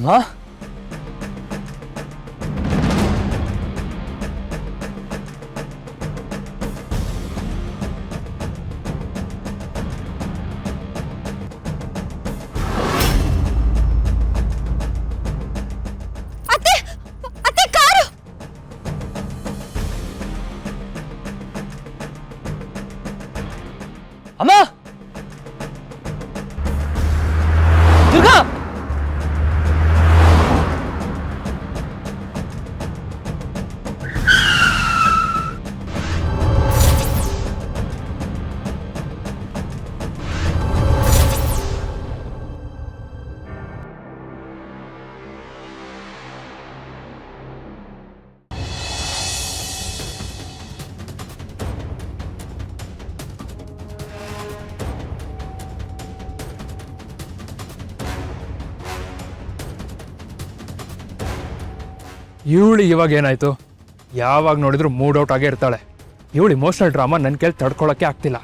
ಅಮ್ಮ ಅಮ್ಮ ದುರ್ಗಾ ಇವಳು ಇವಾಗ ಏನಾಯ್ತು? ಯಾವಾಗ ನೋಡಿದ್ರು ಮೂಡ್ ಔಟ್ ಆಗೇ ಇರ್ತಾಳೆ. ಇವಳು ಇಮೋಷನಲ್ ಡ್ರಾಮಾ ನನ್ನ ಕೈಲಿ ತಡ್ಕೊಳಕ್ಕೆ ಆಗ್ತಿಲ್ಲ.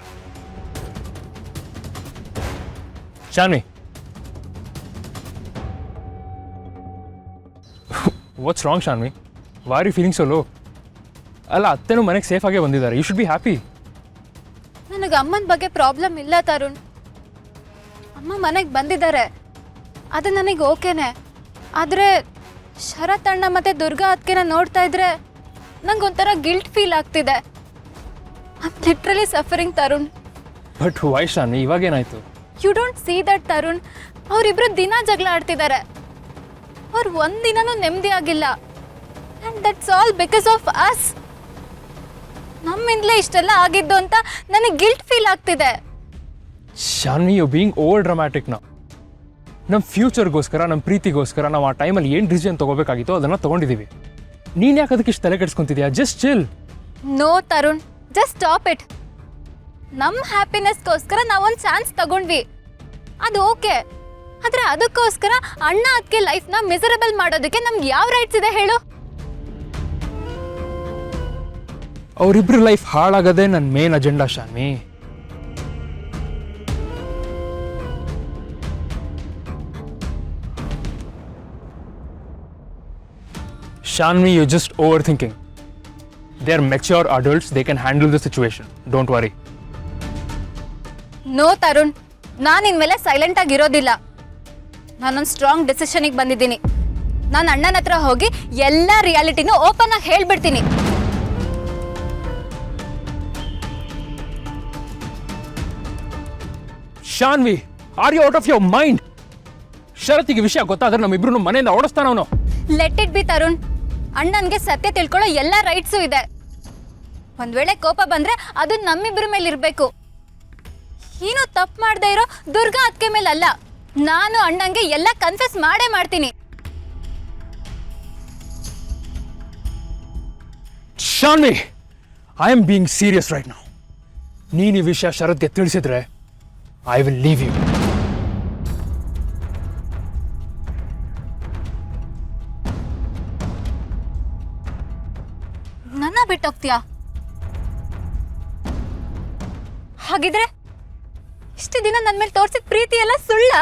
Shanvi, what's wrong Shanvi? Why are you feeling so low? ಅಲ್ಲ, ಅತ್ತೆನೂ ಮನೆಗೆ ಸೇಫ್ ಆಗೇ ಬಂದಿದ್ದಾರೆ. You should be happy. ನನಗೆ ಅಮ್ಮನ ಬಗ್ಗೆ ಪ್ರಾಬ್ಲಮ್ ಇಲ್ಲ ತರುಣ್. ಅಮ್ಮ ಮನೆಗೆ ಬಂದಿದ್ದಾರೆ, ಅದು ನನಗೆ ಓಕೆನೆ. ಆದರೆ ಶರತ್ ಅಣ್ಣ ಮತ್ತು ದುರ್ಗಾ ಅದಕ್ಕೆನ ನೋಡ್ತಾ ಇದ್ರೆ ನಂಗೊಂಥರ ಗಿಲ್ಟ್ ಫೀಲ್ ಆಗ್ತಿದೆ. I am literally suffering Tarun. But why Shanvi, ಇವಾಗೇನಾಯ್ತು? You don't see that Tarun. ಅವರಿಬ್ರು ದಿನ ಜಗಳ ಆಡ್ತಿದ್ದಾರೆ. ಅವ್ರು ಒಂದಿನನೂ ನೆಮ್ಮದಿ ಆಗಿಲ್ಲ. And that's all because of us. ನಮ್ಮಿಂದಲೇ ಇಷ್ಟೆಲ್ಲ ಆಗಿದ್ದು ಅಂತ ನನಗೆ ಗಿಲ್ಟ್ ಫೀಲ್ ಆಗ್ತಿದೆ. Shanvi, you being over dramatic ನಾವು. ನಮ್ಮ ಫ್ಯೂಚರ್ಗೋಸ್ಕರ, ನಮ್ಮ ಪ್ರೀತಿಗೋಸ್ಕರ ನಾವು ಆ ಟೈಮಲ್ಲಿ ಏನು ಡಿಸಿಷನ್ ತೊಗೋಬೇಕಾಗಿತ್ತೋ ಅದನ್ನು ತೊಗೊಂಡಿದ್ದೀವಿ. ನೀನು ಯಾಕೆ ಅದಕ್ಕೆ ಇಷ್ಟು ತಲೆ ಕೆಡಿಸ್ಕೊಂತಿದ್ಯಾ? Just chill. No Tarun, just stop it. ನಮ್ಮ ಹ್ಯಾಪಿನೆಸ್ಗೋಸ್ಕರ ನಾವೊಂದು ಚಾನ್ಸ್ ತಗೊಂಡ್ವಿ, ಅದು ಓಕೆ. ಆದರೆ ಅದಕ್ಕೋಸ್ಕರ ಅಣ್ಣ ಅದಕ್ಕೆ ಲೈಫ್ನ ಮಿಸರಬಲ್ ಮಾಡೋದಕ್ಕೆ ನಮ್ಗೆ ಯಾವ ರೈಟ್ಸ್ ಇದೆ ಹೇಳು? ಅವರಿಬ್ಬರ ಲೈಫ್ ಹಾಳಾಗೋದೇ ನನ್ನ main agenda Shanvi. Shanvi, you're just overthinking. They're mature adults, they can handle the situation. Don't worry. No Tarun, ನಾನು ಇನ್ಮೇಲೆ ಸೈಲೆಂಟ್ ಆಗಿರೋದಿಲ್ಲ. ನಾನೊಂದು ಸ್ಟ್ರಾಂಗ್ ಡಿಸಿಷನಿಗೆ ಬಂದಿದ್ದೀನಿ. ನಾನು ಅಣ್ಣನ ಹತ್ರ ಹೋಗಿ ಎಲ್ಲ ರಿಯಾಲಿಟಿನೂ ಓಪನ್ ಆಗಿ ಹೇಳ್ಬಿಡ್ತೀನಿ. Shanvi, are you out of your mind? ಶರತ್ತಿಗೆ ವಿಷಯ ಗೊತ್ತಾದ್ರೆ ನಮ್ಮಿಬ್ರು ಮನೆಯಿಂದ ಓಡಿಸ್ತಾನ ಅವನು. Let it be Tarun. ಅಣ್ಣನಿಗೆ ಸತ್ಯ ತಿಳ್ಕೊಳ್ಳೋ ಎಲ್ಲ ರೈಟ್ಸು ಇದೆ. ಒಂದ್ ವೇಳೆ ಕೋಪ ಬಂದ್ರೆ ಅದು ನಮ್ಮಿಬ್ಬರ ಮೇಲೆ ಇರಬೇಕು. ಏನೋ ತಪ್ಪು ಮಾಡದೇ ಇರೋ ದುರ್ಗಾ ಅದಕ್ಕೆ ಮೇಲೆ ಅಲ್ಲ. ನಾನು ಅಣ್ಣಂಗೆ ಎಲ್ಲ ಕನ್ಫೆಸ್ ಮಾಡೇ ಮಾಡ್ತೀನಿ. Shanvi, I am being serious right now. ನೀನು ಈ ವಿಷಯ ಶರತ್ಗೆ ತಿಳಿಸಿದ್ರೆ ಐ ವಿಲ್ ಲೀವ್ ಯು. ನನ್ನ ಬಿಟ್ಟೋಗ್ತೀಯಾ? ಹಾಗಿದ್ರೆ ಇಷ್ಟು ದಿನ ನನ್ನ ಮೇಲೆ ತೋರಿಸಿದ ಪ್ರೀತಿ ಎಲ್ಲ ಸುಳ್ಳ?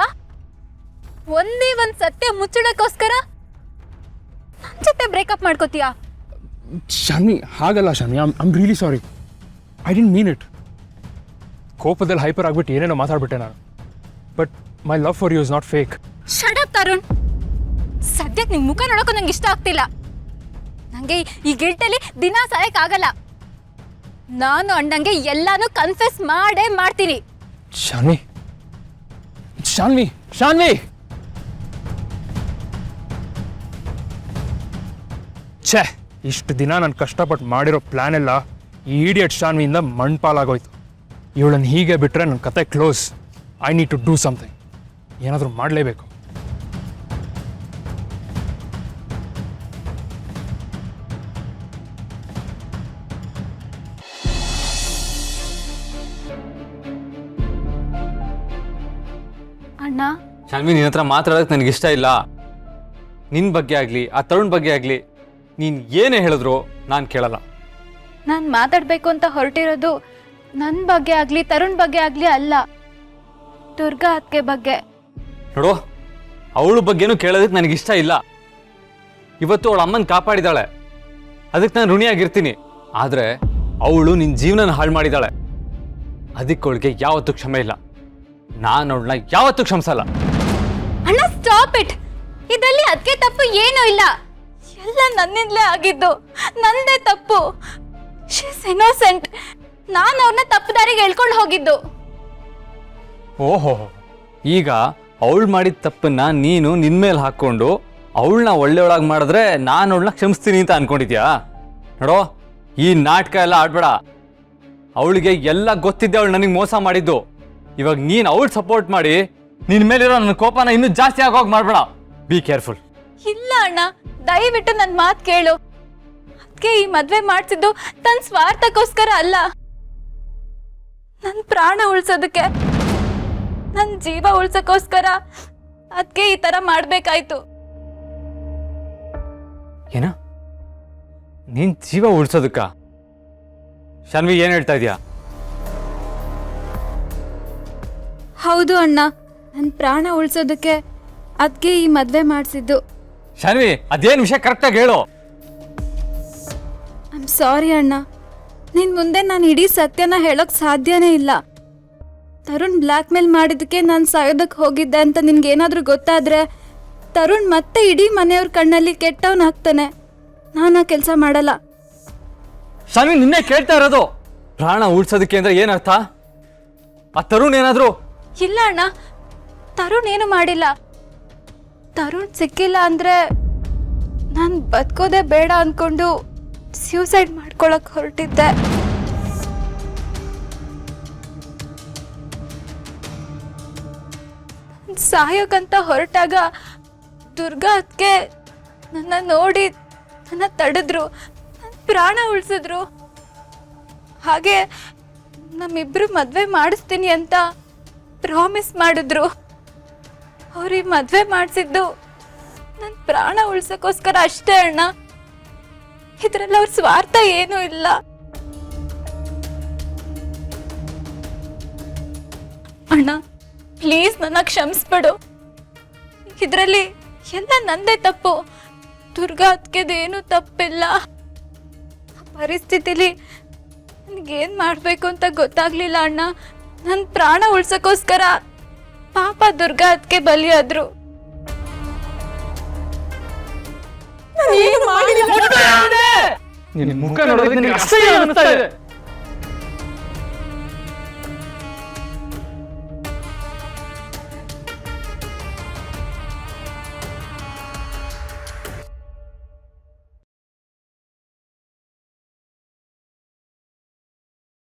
ಒಂದೇ ಒಂದು ಸತ್ಯ ಮುಚ್ಚಡಕ್ಕೋಸ್ಕರ ನನ್ನ ಜೊತೆ ಬ್ರೇಕಪ್ ಮಾಡ್ಕೋತೀಯಾ? ಶಾನ್ವಿ, ಹಾಗಲ್ಲ Shanvi. I'm really sorry. I didn't mean it. ಕೋಪದಲ್ಲಿ ಹೈಪರ್ ಆಗ್ಬಿಟ್ಟು ಏನೇನೋ ಮಾತಾಡ್ಬಿಟ್ಟೆ ನಾನು. But my love for you is not fake. Shut up Tarun. ಸದ್ಯಕ್ಕೆ ನಿನ್ನ ಮುಖ ನೋಡೋಕೆ ನಂಗೆ ಇಷ್ಟ ಆಗ್ತಿಲ್ಲ. ನನಗೆ ಈ ಗಿಲ್ಟಲ್ಲಿ ದಿನ ಸಾಯಕ್ಕಾಗಲ್ಲ. ನಾನು ಅಣ್ಣಂಗೆ ಎಲ್ಲಾನು ಕನ್ಫೆಸ್ ಮಾಡೇ ಮಾಡ್ತೀನಿ. ಶಾನ್ವಿ, ಶಾನ್ವಿ, ಶಾನ್ವಿ! ಛೇ, ಇಷ್ಟು ದಿನ ನಾನು ಕಷ್ಟಪಟ್ಟು ಮಾಡಿರೋ ಪ್ಲ್ಯಾನ್ ಎಲ್ಲ ಈ ಇಡಿಯಟ್ ಶಾನ್ವಿಯಿಂದ ಮಣ್ಪಾಲಾಗೋಯ್ತು. ಇವಳನ್ನು ಹೀಗೆ ಬಿಟ್ಟರೆ ನನ್ನ ಕತೆ close. I need to do something. ಏನಾದರೂ ಮಾಡಲೇಬೇಕು. ಅಣ್ಣ, ಶಾನ್ವಿ, ನಿನ್ನ ಹತ್ರ ಮಾತಾಡೋದಕ್ಕೆ ನನಗಿಷ್ಟ ಇಲ್ಲ. ನಿನ್ನ ಬಗ್ಗೆ ಆಗಲಿ ಆ ತರುಣ್ ಬಗ್ಗೆ ಆಗಲಿ ನೀನು ಏನೇ ಹೇಳಿದ್ರು ನಾನು ಕೇಳಲ್ಲ. ನಾನು ಮಾತಾಡಬೇಕು ಅಂತ ಹೊರಟಿರೋದು ನನ್ನ ಬಗ್ಗೆ ಆಗಲಿ ತರುಣ್ ಬಗ್ಗೆ ಆಗಲಿ ಅಲ್ಲ, ದುರ್ಗಾ ಅತ್ತಿಗೆ ಬಗ್ಗೆ. ನೋಡು, ಅವಳ ಬಗ್ಗೆನೂ ಕೇಳೋದಕ್ಕೆ ನನಗಿಷ್ಟ ಇಲ್ಲ. ಇವತ್ತು ಅವಳ ಅಮ್ಮನ ಕಾಪಾಡಿದಾಳೆ, ಅದಕ್ಕೆ ನಾನು ಋಣಿಯಾಗಿರ್ತೀನಿ. ಆದರೆ ಅವಳು ನಿನ್ನ ಜೀವನನ ಹಾಳು ಮಾಡಿದಾಳೆ, ಅದಕ್ಕೆ ಅವಳಿಗೆ ಯಾವತ್ತೂ ಕ್ಷಮೆ ಇಲ್ಲ. ನಾನು ಅವಳನ್ನ ಯಾವತ್ತೂ ಕ್ಷಮಿಸಲ್ಲ. ಅಣ್ಣ ಸ್ಟಾಪ್ ಇಟ್. ಇದರಲ್ಲಿ ಅದಕ್ಕೆ ತಪ್ಪು ಏನೂ ಇಲ್ಲ. ಎಲ್ಲ ನನ್ನಿಂದಲೇ ಆಗಿದ್ದು, ನಂದೇ ತಪ್ಪು. She is innocent. ನಾನು ಅವ್ರನ್ನ ತಪ್ಪು ದಾರಿಗೆ ಎಳ್ಕೊಂಡು ಹೋಗಿದ್ದು. ಓಹೋ, ಈಗ ಅವಳು ಮಾಡಿದ ತಪ್ಪನ್ನ ನೀನು ನಿನ್ನ ಮೇಲೆ ಹಾಕ್ಕೊಂಡು ಅವಳನ್ನ ಒಳ್ಳೆಯೊಳಗೆ ಮಾಡಿದ್ರೆ ನಾನು ಅವಳನ್ನ ಕ್ಷಮಿಸ್ತೀನಿ ಅಂತ ಅನ್ಕೊಂಡಿದ್ಯಾ? ನೋಡೋ, ಈ ನಾಟಕ ಎಲ್ಲ ಆಡ್ಬೇಡ. ಅವಳಿಗೆ ಎಲ್ಲ ಗೊತ್ತಿದ್ದೆ ಅವಳು ನನಗೆ ಮೋಸ ಮಾಡಿದ್ದು. ಇವಾಗ ನೀನು ಅವಳು ಸಪೋರ್ಟ್ ಮಾಡಿ ನಿನ್ನ ಮೇಲಿರೋ ನನ್ನ ಕೋಪನ ಇನ್ನೂ ಜಾಸ್ತಿ ಆಗೋಗಿ ಮಾಡಬೇಡ. Be careful. ಇಲ್ಲ ಅಣ್ಣ, ದಯವಿಟ್ಟು ನನ್ನ ಮಾತು ಕೇಳು. ಅದಕ್ಕೆ ಈ ಮದ್ವೆ ಮಾಡ್ಸಿದ್ದು ತನ್ನ ಸ್ವಾರ್ಥಕ್ಕೋಸ್ಕರ ಅಲ್ಲ, ನನ್ನ ಪ್ರಾಣ ಉಳ್ಸೋದಕ್ಕೆ, ನನ್ನ ಜೀವ ಉಳ್ಸೋಕ್ಕೋಸ್ಕರ. ಅದಕ್ಕೆ ಈ ತರ ಮಾಡ್ಬೇಕಾಯ್ತು. ಏನ? ನಿನ್ ಜೀವ ಉಳಿಸೋದಕ್ಕ? ಶಾನ್ವಿ, ಏನ್ ಹೇಳ್ತಾ ಇದೀಯಾ? ಹೌದು ಅಣ್ಣ, ನನ್ನ ಪ್ರಾಣ ಉಳ್ಸೋದಕ್ಕೆ ಅದಕ್ಕೆ ಈ ಮದ್ವೆ ಮಾಡಿಸಿದ್ದು. ಶಾನ್ವಿ, ಅದೇನ್ ವಿಷಯ ಕರೆಕ್ಟಾಗಿ ಹೇಳು. ಐ ಆಮ್ ಸಾರಿ ಅಣ್ಣ. ನಿನ್ ಮುಂದೆ ನಾನು ಇಡೀ ಸತ್ಯನ ಹೇಳೋಕ್ ಸಾಧ್ಯನೇ ಇಲ್ಲ. ತರುಣ್ ಬ್ಲ್ಯಾಕ್ ಮೇಲ್ ಮಾಡಿದ್ದಕ್ಕೆ ನಾನು ಸಾಯೋದಕ್ಕೆ ಹೋಗಿದ್ದೆ ಅಂತ ನಿನ್ಗೇನಾದ್ರೂ ಗೊತ್ತಾದ್ರೆ ತರುಣ್ ಮತ್ತೆ ಇಡೀ ಮನೆಯವ್ರ ಕಣ್ಣಲ್ಲಿ ಕೆಟ್ಟವನಾಗ್ತಾನೆ. ನಾನು ಆ ಕೆಲಸ ಮಾಡಲ್ಲ. ಶಾನ್ವಿ, ನಿನ್ನೆ ಕೇಳ್ತಾ ಇರೋದು. ಪ್ರಾಣ ಉಳಿಸೋದಕ್ಕೆ ಅಂದ್ರೆ ಏನರ್ಥ? ಆ ತರುಣ್ ಏನಾದ್ರು? ಇಲ್ಲ ಅಣ್ಣ, ತರುಣ್ ಏನು ಮಾಡಿಲ್ಲ. ತರುಣ್ ಸಿಕ್ಕಿಲ್ಲ ಅಂದ್ರೆ ನಾನು ಬದುಕೋದೇ ಬೇಡ ಅನ್ಕೊಂಡು ಸ್ಯೂಸೈಡ್ ಮಾಡ್ಕೊಳಕ್ ಹೊರಟಿದ್ದೆ. ಸಾಯೋಕಂತ ಹೊರಟಾಗ ದುರ್ಗಾ ಅದಕ್ಕೆ ನನ್ನ ನೋಡಿ ನನ್ನ ತಡೆದ್ರು, ನನ್ನ ಪ್ರಾಣ ಉಳಿಸಿದ್ರು. ಹಾಗೆ ನಮ್ಮಿಬ್ರು ಮದ್ವೆ ಮಾಡಿಸ್ತೀನಿ ಅಂತ ಪ್ರಾಮಿಸ್ ಮಾಡಿದ್ರು. ಅವ್ರು ಈ ಮದ್ವೆ ಮಾಡಿಸಿದ್ದು ನನ್ನ ಪ್ರಾಣ ಉಳ್ಸಕ್ಕೋಸ್ಕರ ಅಷ್ಟೇ ಅಣ್ಣ. ಇದ್ರಲ್ಲಿ ಅವ್ರ ಸ್ವಾರ್ಥ ಏನೂ ಇಲ್ಲ. ಅಣ್ಣ ಪ್ಲೀಸ್ ನನ್ನ ಕ್ಷಮಿಸ್ಬಿಡು. ಇದರಲ್ಲಿ ಎಲ್ಲ ನಂದೇ ತಪ್ಪು. ದುರ್ಗಾ ಅದಕ್ಕೆದೇನು ತಪ್ಪಿಲ್ಲ. ಪರಿಸ್ಥಿತಿಲಿ ನನಗೇನು ಮಾಡಬೇಕು ಅಂತ ಗೊತ್ತಾಗ್ಲಿಲ್ಲ ಅಣ್ಣ. ನನ್ನ ಪ್ರಾಣ ಉಳ್ಸಕ್ಕೋಸ್ಕರ ಪಾಪ ದುರ್ಗಾ ಅದಕ್ಕೆ ಬಲಿಯಾದ್ರು. ನಿನ್ನ ಮುಖ ನೋಡೋದಕ್ಕೆ ನನಗೆ ಅಸಹ್ಯ ಅನಿಸ್ತಾ ಇದೆ.